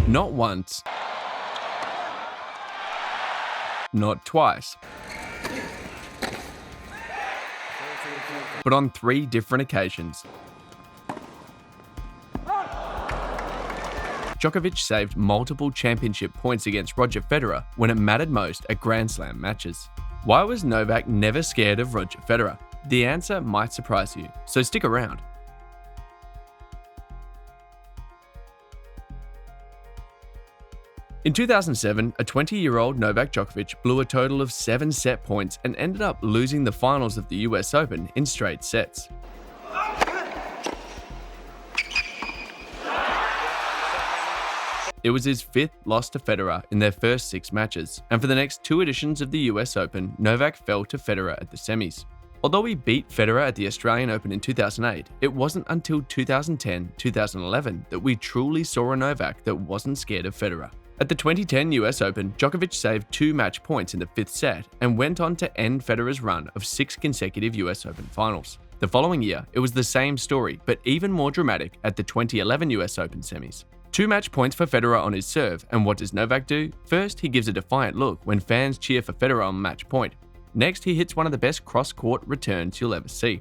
Not once, not twice, but on 3 different occasions. Djokovic saved multiple championship points against Roger Federer when it mattered most at Grand Slam matches. Why was Novak never scared of Roger Federer? The answer might surprise you, so stick around. In 2007, a 20-year-old Novak Djokovic blew a total of 7 set points and ended up losing the finals of the US Open in straight sets. It was his 5th loss to Federer in their first 6 matches, and for the next 2 editions of the US Open, Novak fell to Federer at the semis. Although he beat Federer at the Australian Open in 2008, it wasn't until 2010-2011 that we truly saw a Novak that wasn't scared of Federer. At the 2010 US Open, Djokovic saved 2 match points in the 5th set and went on to end Federer's run of 6 consecutive US Open finals. The following year, it was the same story, but even more dramatic at the 2011 US Open semis. 2 match points for Federer on his serve, and what does Novak do? First, he gives a defiant look when fans cheer for Federer on match point. Next, he hits one of the best cross-court returns you'll ever see.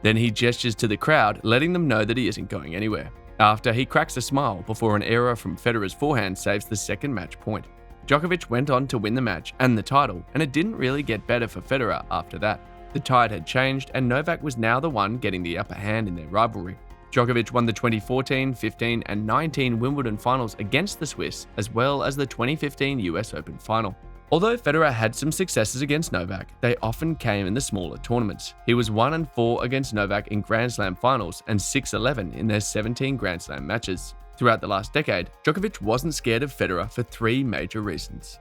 Then he gestures to the crowd, letting them know that he isn't going anywhere. After, he cracks a smile before an error from Federer's forehand saves the second match point. Djokovic went on to win the match and the title, and it didn't really get better for Federer after that. The tide had changed, and Novak was now the one getting the upper hand in their rivalry. Djokovic won the 2014, 15, and 19 Wimbledon finals against the Swiss, as well as the 2015 US Open final. Although Federer had some successes against Novak, they often came in the smaller tournaments. He was 1-4 against Novak in Grand Slam finals and 6-11 in their 17 Grand Slam matches. Throughout the last decade, Djokovic wasn't scared of Federer for 3 major reasons.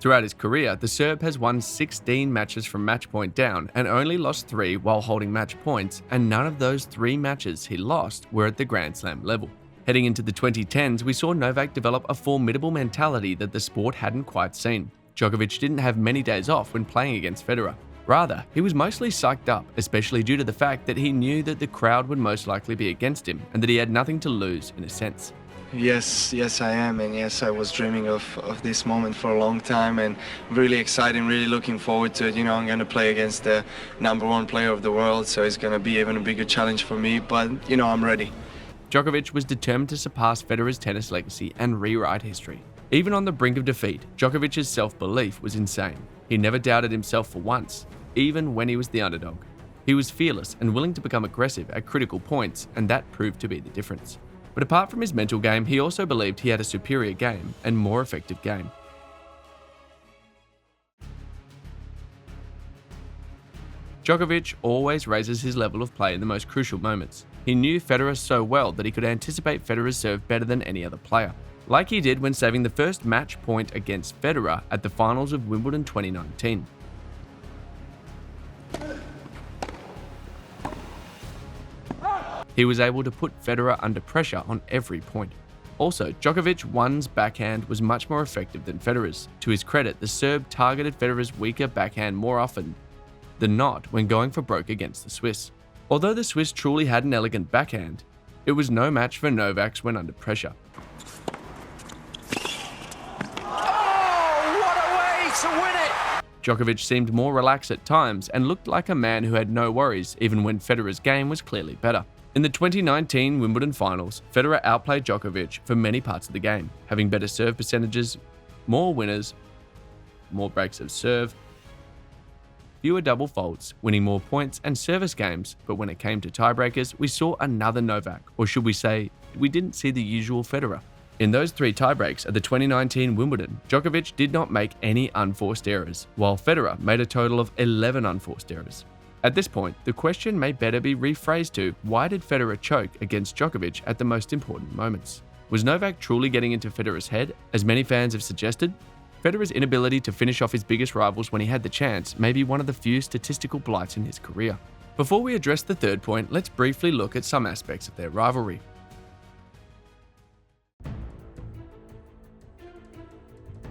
Throughout his career, the Serb has won 16 matches from match point down and only lost 3 while holding match points, and none of those 3 matches he lost were at the Grand Slam level. Heading into the 2010s, we saw Novak develop a formidable mentality that the sport hadn't quite seen. Djokovic didn't have many days off when playing against Federer. Rather, he was mostly psyched up, especially due to the fact that he knew that the crowd would most likely be against him and that he had nothing to lose in a sense. Yes, I am, and yes, I was dreaming of this moment for a long time, and really excited, really looking forward to it. I'm going to play against the #1 player of the world, so it's going to be even a bigger challenge for me, but, I'm ready. Djokovic was determined to surpass Federer's tennis legacy and rewrite history. Even on the brink of defeat, Djokovic's self-belief was insane. He never doubted himself for once, even when he was the underdog. He was fearless and willing to become aggressive at critical points, and that proved to be the difference. But apart from his mental game, he also believed he had a superior game and more effective game. Djokovic always raises his level of play in the most crucial moments. He knew Federer so well that he could anticipate Federer's serve better than any other player, like he did when saving the first match point against Federer at the finals of Wimbledon 2019. He was able to put Federer under pressure on every point. Also, Djokovic's backhand was much more effective than Federer's. To his credit, the Serb targeted Federer's weaker backhand more often than not when going for broke against the Swiss. Although the Swiss truly had an elegant backhand, it was no match for Novak's when under pressure. Oh, what a way to win it! Djokovic seemed more relaxed at times and looked like a man who had no worries even when Federer's game was clearly better. In the 2019 Wimbledon finals, Federer outplayed Djokovic for many parts of the game, having better serve percentages, more winners, more breaks of serve, fewer double faults, winning more points and service games, but when it came to tiebreakers, we saw another Novak, or should we say, we didn't see the usual Federer. In those 3 tiebreaks at the 2019 Wimbledon, Djokovic did not make any unforced errors, while Federer made a total of 11 unforced errors. At this point, the question may better be rephrased to, why did Federer choke against Djokovic at the most important moments? Was Novak truly getting into Federer's head, as many fans have suggested? Federer's inability to finish off his biggest rivals when he had the chance may be one of the few statistical blights in his career. Before we address the third point, let's briefly look at some aspects of their rivalry.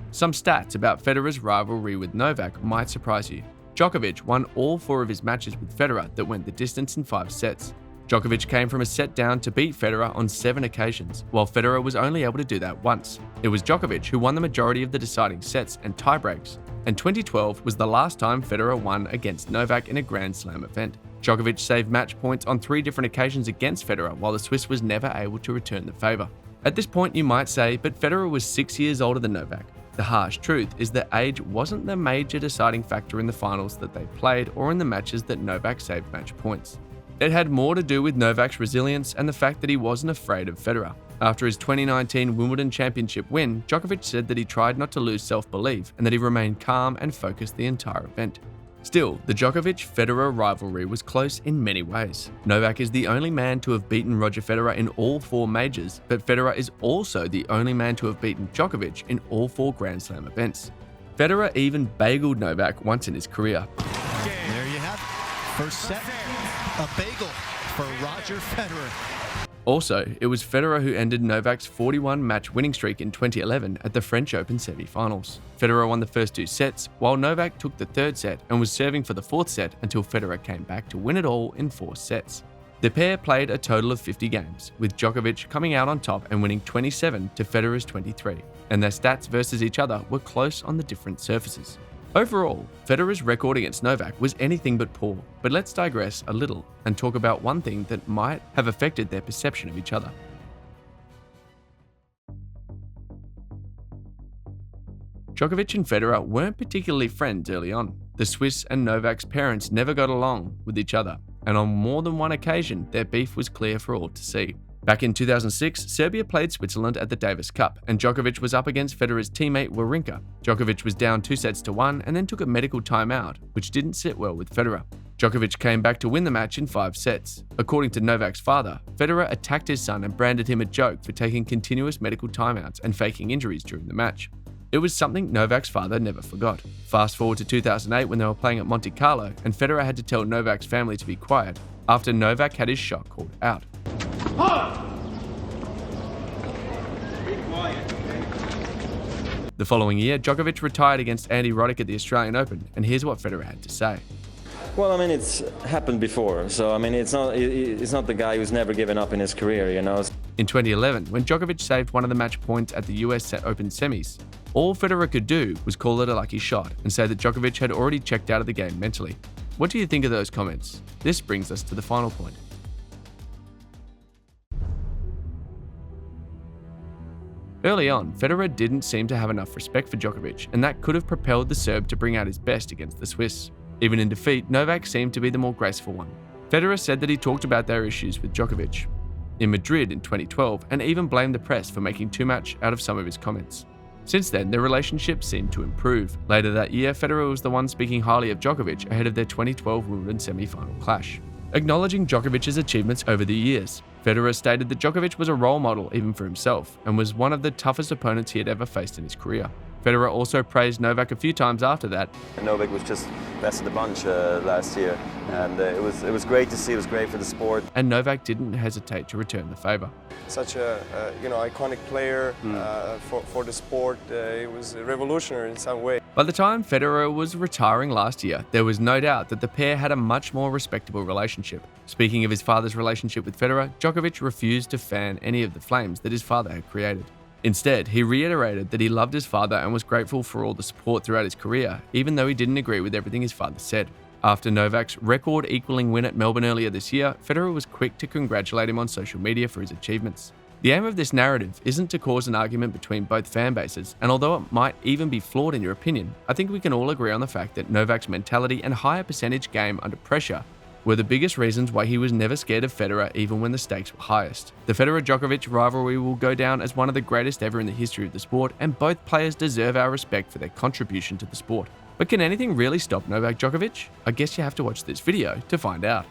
Some stats about Federer's rivalry with Novak might surprise you. Djokovic won all 4 of his matches with Federer that went the distance in 5 sets. Djokovic came from a set down to beat Federer on 7 occasions, while Federer was only able to do that once. It was Djokovic who won the majority of the deciding sets and tiebreaks, and 2012 was the last time Federer won against Novak in a Grand Slam event. Djokovic saved match points on 3 different occasions against Federer, while the Swiss was never able to return the favour. At this point you might say, but Federer was 6 years older than Novak. The harsh truth is that age wasn't the major deciding factor in the finals that they played or in the matches that Novak saved match points. It had more to do with Novak's resilience and the fact that he wasn't afraid of Federer. After his 2019 Wimbledon Championship win, Djokovic said that he tried not to lose self-belief and that he remained calm and focused the entire event. Still, the Djokovic-Federer rivalry was close in many ways. Novak is the only man to have beaten Roger Federer in all 4 majors, but Federer is also the only man to have beaten Djokovic in all 4 Grand Slam events. Federer even bageled Novak once in his career. There you have it. First set, a bagel for Roger Federer. Also, it was Federer who ended Novak's 41-match winning streak in 2011 at the French Open semi-finals. Federer won the first 2 sets, while Novak took the 3rd set and was serving for the 4th set until Federer came back to win it all in 4 sets. The pair played a total of 50 games, with Djokovic coming out on top and winning 27 to Federer's 23, and their stats versus each other were close on the different surfaces. Overall, Federer's record against Novak was anything but poor, but let's digress a little and talk about one thing that might have affected their perception of each other. Djokovic and Federer weren't particularly friends early on. The Swiss and Novak's parents never got along with each other, and on more than one occasion, their beef was clear for all to see. Back in 2006, Serbia played Switzerland at the Davis Cup, and Djokovic was up against Federer's teammate Wawrinka. Djokovic was down 2 sets to 1 and then took a medical timeout, which didn't sit well with Federer. Djokovic came back to win the match in 5 sets. According to Novak's father, Federer attacked his son and branded him a joke for taking continuous medical timeouts and faking injuries during the match. It was something Novak's father never forgot. Fast forward to 2008 when they were playing at Monte Carlo, and Federer had to tell Novak's family to be quiet after Novak had his shot called out. The following year, Djokovic retired against Andy Roddick at the Australian Open, and here's what Federer had to say. Well, I mean, it's happened before, so I mean, it's not the guy who's never given up in his career, you know. In 2011, when Djokovic saved one of the match points at the US Open semis, all Federer could do was call it a lucky shot and say that Djokovic had already checked out of the game mentally. What do you think of those comments? This brings us to the final point. Early on, Federer didn't seem to have enough respect for Djokovic, and that could have propelled the Serb to bring out his best against the Swiss. Even in defeat, Novak seemed to be the more graceful one. Federer said that he talked about their issues with Djokovic in Madrid in 2012 and even blamed the press for making too much out of some of his comments. Since then, their relationship seemed to improve. Later that year, Federer was the one speaking highly of Djokovic ahead of their 2012 Wimbledon semi-final clash. Acknowledging Djokovic's achievements over the years, Federer stated that Djokovic was a role model even for himself and was one of the toughest opponents he had ever faced in his career. Federer also praised Novak a few times after that. Novak was just best of the bunch last year, and it was great to see. It was great for the sport. And Novak didn't hesitate to return the favour. Such a iconic player for the sport. It was revolutionary in some way. By the time Federer was retiring last year, there was no doubt that the pair had a much more respectable relationship. Speaking of his father's relationship with Federer, Djokovic refused to fan any of the flames that his father had created. Instead, he reiterated that he loved his father and was grateful for all the support throughout his career, even though he didn't agree with everything his father said. After Novak's record-equaling win at Melbourne earlier this year, Federer was quick to congratulate him on social media for his achievements. The aim of this narrative isn't to cause an argument between both fan bases, and although it might even be flawed in your opinion, I think we can all agree on the fact that Novak's mentality and higher percentage game under pressure were the biggest reasons why he was never scared of Federer even when the stakes were highest. The Federer-Djokovic rivalry will go down as one of the greatest ever in the history of the sport, and both players deserve our respect for their contribution to the sport. But can anything really stop Novak Djokovic? I guess you have to watch this video to find out.